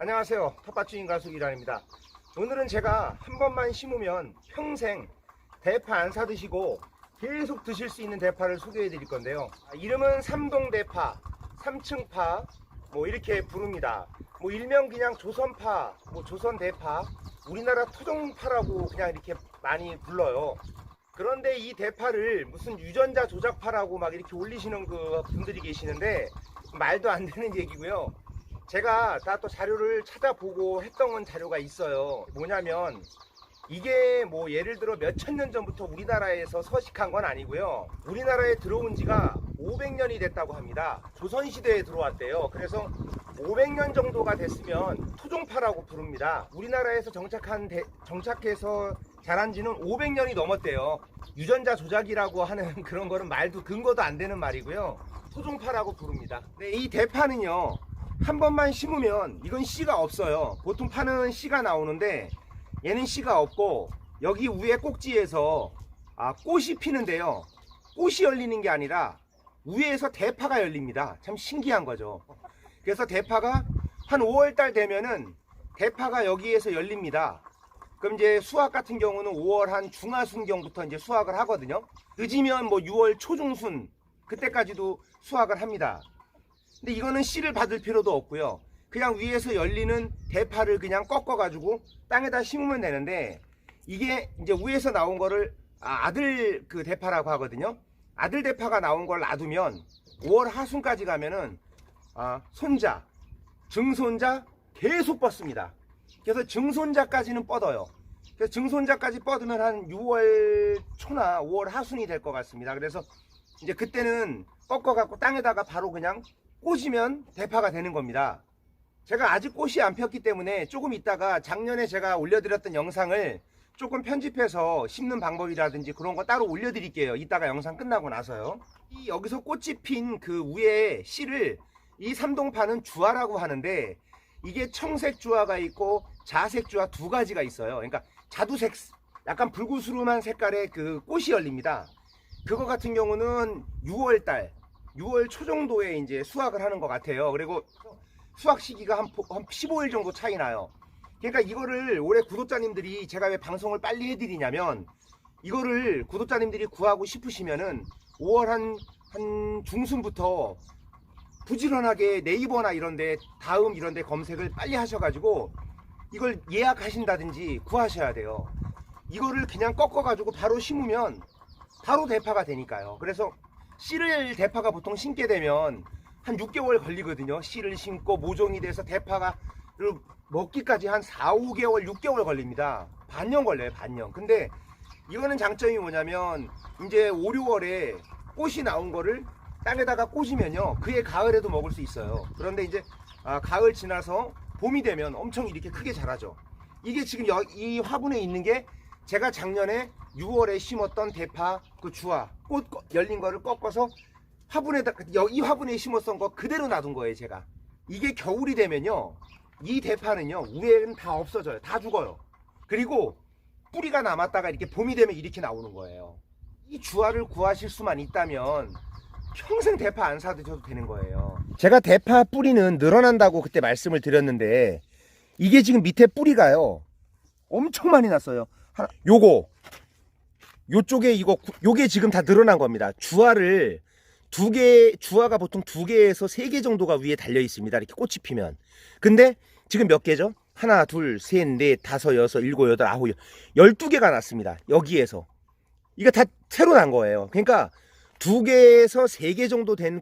안녕하세요. 텃밭주인 가수 이란입니다. 오늘은 제가 한 번만 심으면 평생 대파 안 사 드시고 계속 드실 수 있는 대파를 소개해 드릴 건데요. 이름은 삼동대파, 삼층파 뭐 이렇게 부릅니다. 뭐 일명 그냥 조선파, 뭐 조선대파, 우리나라 토종파라고 그냥 이렇게 많이 불러요. 그런데 이 대파를 무슨 유전자 조작파라고 막 이렇게 올리시는 그 분들이 계시는데 말도 안 되는 얘기고요. 제가 다 또 자료를 찾아보고 했던 자료가 있어요. 뭐냐면 이게 뭐 예를 들어 몇천 년 전부터 우리나라에서 서식한 건 아니고요. 우리나라에 들어온 지가 500년이 됐다고 합니다. 조선시대에 들어왔대요. 그래서 500년 정도가 됐으면 토종파라고 부릅니다. 우리나라에서 정착해서 자란 지는 500년이 넘었대요. 유전자 조작이라고 하는 그런 거는 말도 근거도 안 되는 말이고요. 토종파라고 부릅니다. 네, 이 대파는요. 한 번만 심으면 이건 씨가 없어요. 보통 파는 씨가 나오는데 얘는 씨가 없고 여기 위에 꼭지에서 꽃이 피는데요. 꽃이 열리는 게 아니라 위에서 대파가 열립니다. 참 신기한 거죠. 그래서 대파가 한 5월달 되면은 대파가 여기에서 열립니다. 그럼 이제 수확 같은 경우는 5월 한 중하순경부터 이제 수확을 하거든요. 늦으면 뭐 6월 초중순 그때까지도 수확을 합니다. 근데 이거는 씨를 받을 필요도 없고요. 그냥 위에서 열리는 대파를 그냥 꺾어 가지고 땅에다 심으면 되는데 이게 이제 위에서 나온 거를 아들 그 대파라고 하거든요. 아들 대파가 나온 걸 놔두면 5월 하순까지 가면은 손자, 증손자 계속 뻗습니다. 그래서 증손자까지는 뻗어요. 그래서 증손자까지 뻗으면 한 6월 초나 5월 하순이 될 것 같습니다. 그래서 이제 그때는 꺾어 갖고 땅에다가 바로 그냥 꽂으면 대파가 되는 겁니다. 제가 아직 꽃이 안 폈기 때문에 조금 있다가 작년에 제가 올려드렸던 영상을 조금 편집해서 심는 방법이라든지 그런 거 따로 올려드릴게요. 이따가 영상 끝나고 나서요. 여기서 꽃이 핀 그 위에 씨를 이 삼동파는 주화라고 하는데 이게 청색 주화가 있고 자색 주화 두 가지가 있어요. 그러니까 자두색 약간 불구스름한 색깔의 그 꽃이 열립니다. 그거 같은 경우는 6월 초 정도에 이제 수확을 하는 것 같아요. 그리고 수확 시기가 한 15일 정도 차이 나요. 그러니까 이거를 올해 구독자님들이 제가 왜 방송을 빨리 해드리냐면 이거를 구독자님들이 구하고 싶으시면은 5월 한 중순부터 부지런하게 네이버나 이런데 다음 이런데 검색을 빨리 하셔가지고 이걸 예약하신다든지 구하셔야 돼요. 이거를 그냥 꺾어가지고 바로 심으면 바로 대파가 되니까요. 그래서 씨를 대파가 보통 심게 되면 한 6개월 걸리거든요. 씨를 심고 모종이 돼서 대파를 먹기까지 한 4, 5개월, 6개월 걸립니다. 반년 걸려요, 반년. 근데 이거는 장점이 뭐냐면 이제 5, 6월에 꽃이 나온 거를 땅에다가 꽂으면요. 그해 가을에도 먹을 수 있어요. 그런데 이제 가을 지나서 봄이 되면 엄청 이렇게 크게 자라죠. 이게 지금 이 화분에 있는 게 제가 작년에 6월에 심었던 대파 그 주화 꽃 열린 거를 꺾어서 이 화분에 심었던 거 그대로 놔둔 거예요. 제가 이게 겨울이 되면요 이 대파는요 위에는 다 없어져요. 다 죽어요. 그리고 뿌리가 남았다가 이렇게 봄이 되면 이렇게 나오는 거예요. 이 주화를 구하실 수만 있다면 평생 대파 안 사 드셔도 되는 거예요. 제가 대파 뿌리는 늘어난다고 그때 말씀을 드렸는데 이게 지금 밑에 뿌리가요 엄청 많이 났어요. 요쪽에 요게 지금 다 늘어난 겁니다. 주화가 보통 2개에서 3개 정도가 위에 달려 있습니다. 이렇게 꽃이 피면. 근데 지금 몇 개죠? 하나, 둘, 셋, 넷, 다섯, 여섯, 일곱, 여덟, 아홉, 12개가 났습니다. 여기에서. 이거 다 새로 난 거예요. 그러니까 2개에서 3개 정도 된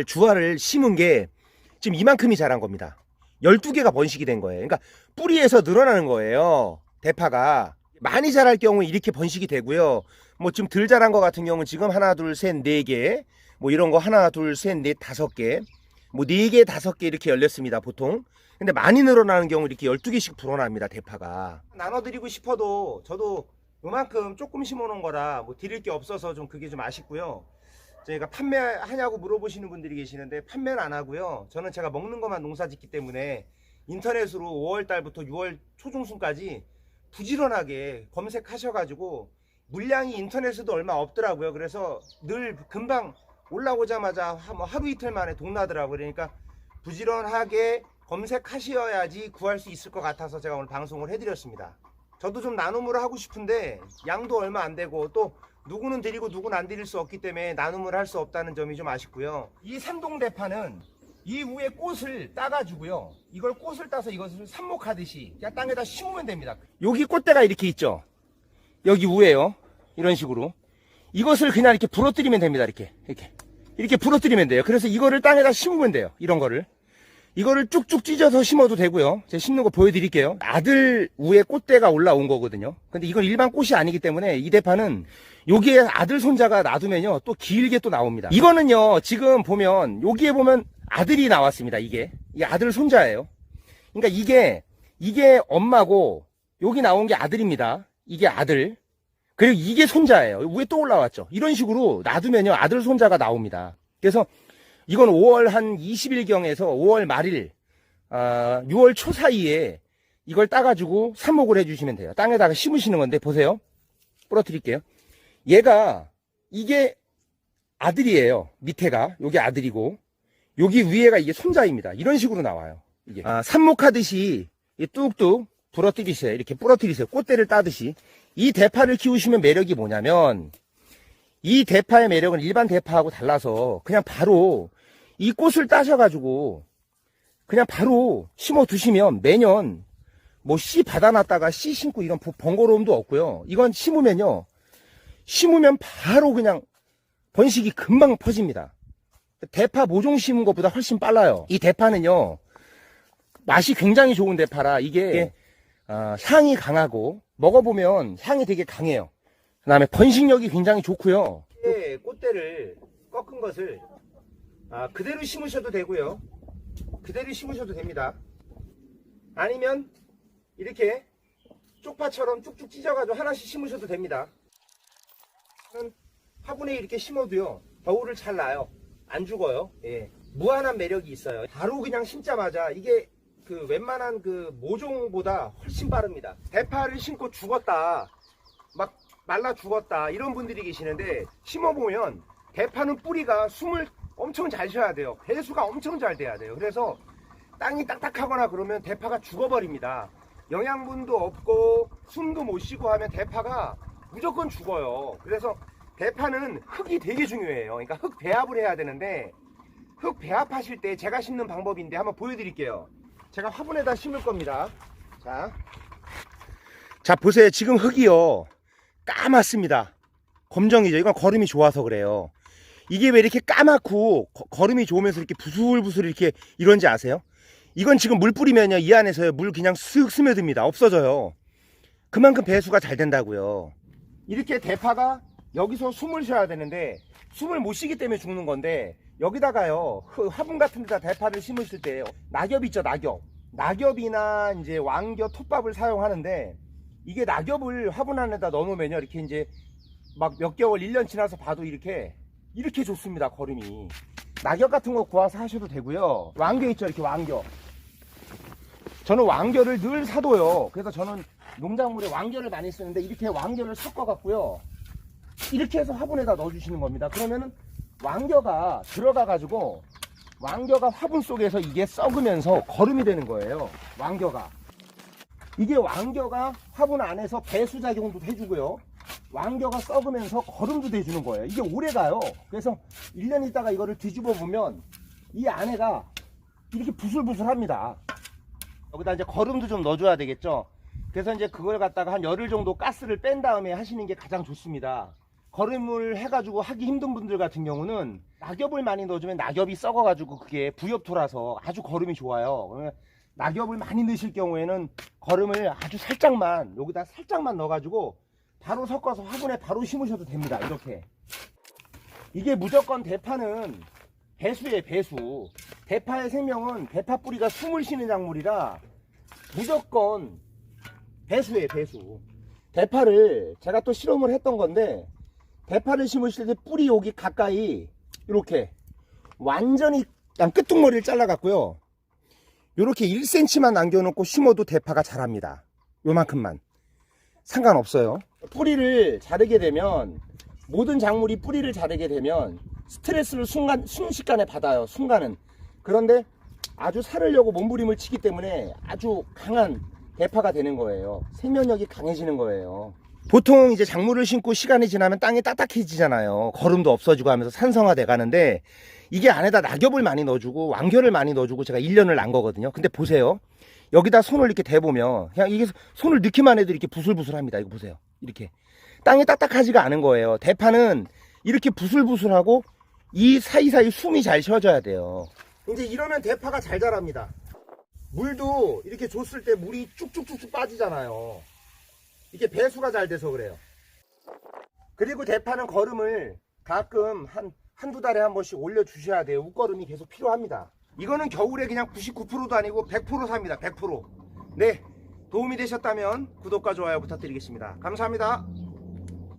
주화를 심은 게 지금 이만큼이 자란 겁니다. 12개가 번식이 된 거예요. 그러니까 뿌리에서 늘어나는 거예요. 대파가 많이 자랄 경우 이렇게 번식이 되고요. 뭐 좀 덜 자란 거 같은 경우는 지금 하나, 둘, 셋, 4개, 뭐 이런 거 하나, 둘, 셋, 넷, 5개, 뭐 4개, 5개 이렇게 열렸습니다. 보통. 근데 많이 늘어나는 경우 이렇게 12개씩 불어납니다. 대파가. 나눠드리고 싶어도 저도 이만큼 조금 심어놓은 거라 뭐 드릴 게 없어서 좀 그게 좀 아쉽고요. 저희가 판매하냐고 물어보시는 분들이 계시는데 판매는 안 하고요. 저는 제가 먹는 것만 농사 짓기 때문에 인터넷으로 5월 달부터 6월 초중순까지 부지런하게 검색하셔가지고 물량이 인터넷에도 얼마 없더라고요. 그래서 늘 금방 올라오자마자 하루 이틀 만에 동나더라고요. 그러니까 부지런하게 검색하셔야지 구할 수 있을 것 같아서 제가 오늘 방송을 해드렸습니다. 저도 좀 나눔을 하고 싶은데 양도 얼마 안 되고 또 누구는 드리고 누구는 안 드릴 수 없기 때문에 나눔을 할 수 없다는 점이 좀 아쉽고요. 이 삼동대파는 이 위에 꽃을 따가지고요, 이걸 꽃을 따서 이것을 삽목하듯이 그냥 땅에다 심으면 됩니다. 여기 꽃대가 이렇게 있죠. 여기 위에요. 이런 식으로 이것을 그냥 이렇게 부러뜨리면 됩니다. 이렇게 부러뜨리면 돼요. 그래서 이거를 땅에다 심으면 돼요. 이거를 쭉쭉 찢어서 심어도 되고요. 제가 심는 거 보여드릴게요. 아들 위에 꽃대가 올라온 거거든요. 근데 이건 일반 꽃이 아니기 때문에 이 대파는 여기에 아들 손자가 놔두면요 또 길게 또 나옵니다. 이거는요 지금 보면 여기에 보면 아들이 나왔습니다. 이게 아들 손자예요. 그러니까 이게 엄마고 여기 나온 게 아들입니다. 이게 아들, 그리고 이게 손자예요. 위에 또 올라왔죠. 이런 식으로 놔두면요 아들 손자가 나옵니다. 그래서 이건 5월 한 20일경에서 5월 말일 6월 초 사이에 이걸 따가지고 삽목을 해주시면 돼요. 땅에다가 심으시는 건데 보세요. 부러뜨릴게요. 이게 아들이에요. 밑에가 여기 아들이고 여기 위에가 이게 손자입니다. 이런 식으로 나와요. 이게 삽목하듯이 뚝뚝 부러뜨리세요. 이렇게 부러뜨리세요. 꽃대를 따듯이. 이 대파를 키우시면 매력이 뭐냐면, 이 대파의 매력은 일반 대파하고 달라서 그냥 바로 이 꽃을 따셔가지고 그냥 바로 심어 두시면 매년 뭐 씨 받아놨다가 씨 심고 이런 번거로움도 없고요. 이건 심으면 바로 그냥 번식이 금방 퍼집니다. 대파 모종 심은 것보다 훨씬 빨라요. 이 대파는요 맛이 굉장히 좋은 대파라 이게 향이 강하고 먹어보면 향이 되게 강해요. 그 다음에 번식력이 굉장히 좋고요. 꽃대를 꺾은 것을 그대로 심으셔도 되고요. 그대로 심으셔도 됩니다. 아니면 이렇게 쪽파처럼 쭉쭉 찢어가지고 하나씩 심으셔도 됩니다. 화분에 이렇게 심어도요 겨울을 잘 나요. 안 죽어요. 예. 무한한 매력이 있어요. 바로 그냥 심자마자 이게 그 웬만한 그 모종보다 훨씬 빠릅니다. 대파를 심고 죽었다, 막 말라 죽었다 이런 분들이 계시는데, 심어보면 대파는 뿌리가 숨을 엄청 잘 쉬어야 돼요. 배수가 엄청 잘 돼야 돼요. 그래서 땅이 딱딱하거나 그러면 대파가 죽어버립니다. 영양분도 없고 숨도 못 쉬고 하면 대파가 무조건 죽어요. 그래서 대파는 흙이 되게 중요해요. 그러니까 흙 배합을 해야 되는데, 흙 배합하실 때 제가 심는 방법인데 한번 보여드릴게요. 제가 화분에다 심을 겁니다. 자 보세요. 지금 흙이요 까맣습니다. 검정이죠. 이건 거름이 좋아서 그래요. 이게 왜 이렇게 까맣고 거름이 좋으면서 이렇게 부슬부슬 이렇게 이런지 아세요? 이건 지금 물 뿌리면요 이 안에서요 물 그냥 쓱 스며듭니다. 없어져요. 그만큼 배수가 잘 된다고요. 이렇게 대파가 여기서 숨을 쉬어야 되는데 숨을 못 쉬기 때문에 죽는 건데, 여기다가요 화분 같은 데다 대파를 심으실 때 낙엽 있죠. 낙엽이나 이제 왕겨, 톱밥을 사용하는데, 이게 낙엽을 화분 안에다 넣어놓으면요 이렇게 이제 막 몇 개월 1년 지나서 봐도 이렇게 좋습니다. 거름이. 낙엽 같은 거 구워서 하셔도 되고요. 왕겨 있죠. 이렇게 왕겨. 저는 왕겨를 늘 사둬요. 그래서 저는 농작물에 왕겨를 많이 쓰는데, 이렇게 왕겨를 섞어 갖고요 이렇게 해서 화분에다 넣어주시는 겁니다. 그러면은 왕겨가 들어가 가지고 왕겨가 화분 속에서 이게 썩으면서 거름이 되는 거예요. 왕겨가 화분 안에서 배수작용도 해주고요, 왕겨가 썩으면서 거름도 돼주는 거예요. 이게 오래가요. 그래서 1년 있다가 이거를 뒤집어 보면 이 안에가 이렇게 부슬부슬합니다. 여기다 이제 거름도 좀 넣어줘야 되겠죠. 그래서 이제 그걸 갖다가 한 열흘 정도 가스를 뺀 다음에 하시는 게 가장 좋습니다. 거름을 해가지고 하기 힘든 분들 같은 경우는 낙엽을 많이 넣어주면 낙엽이 썩어가지고 그게 부엽토라서 아주 거름이 좋아요. 낙엽을 많이 넣으실 경우에는 거름을 아주 살짝만, 여기다 살짝만 넣어가지고 바로 섞어서 화분에 바로 심으셔도 됩니다. 이렇게. 이게 무조건 대파는 배수예요. 배수. 대파의 생명은 대파 뿌리가 숨을 쉬는 작물이라 무조건 배수예요. 배수. 대파를 제가 또 실험을 했던 건데, 대파를 심으실 때 뿌리 여기 가까이 이렇게 완전히 그냥 끝둥머리를 잘라 갖고요 이렇게 1cm만 남겨놓고 심어도 대파가 자랍니다. 요만큼만 상관없어요. 뿌리를 자르게 되면, 모든 작물이 뿌리를 자르게 되면 스트레스를 순식간에 받아요. 순간은. 그런데 아주 살으려고 몸부림을 치기 때문에 아주 강한 대파가 되는 거예요. 생명력이 강해지는 거예요. 보통 이제 작물을 심고 시간이 지나면 땅이 딱딱해지잖아요. 거름도 없어지고 하면서 산성화돼 가는데 이게 안에다 낙엽을 많이 넣어주고 왕겨를 많이 넣어주고 제가 1년을 난 거거든요. 근데 보세요. 여기다 손을 이렇게 대보면 그냥 이게 손을 넣기만 해도 이렇게 부슬부슬합니다. 이거 보세요. 이렇게 땅이 딱딱하지가 않은 거예요. 대파는 이렇게 부슬부슬하고 이 사이사이 숨이 잘 쉬어져야 돼요. 이제 이러면 대파가 잘 자랍니다. 물도 이렇게 줬을 때 물이 쭉쭉쭉쭉 빠지잖아요. 이게 배수가 잘 돼서 그래요. 그리고 대파는 거름을 가끔 한두 달에 한 번씩 올려주셔야 돼요. 웃거름이 계속 필요합니다. 이거는 겨울에 그냥 99%도 아니고 100% 삽니다. 100%. 네, 도움이 되셨다면 구독과 좋아요 부탁드리겠습니다. 감사합니다.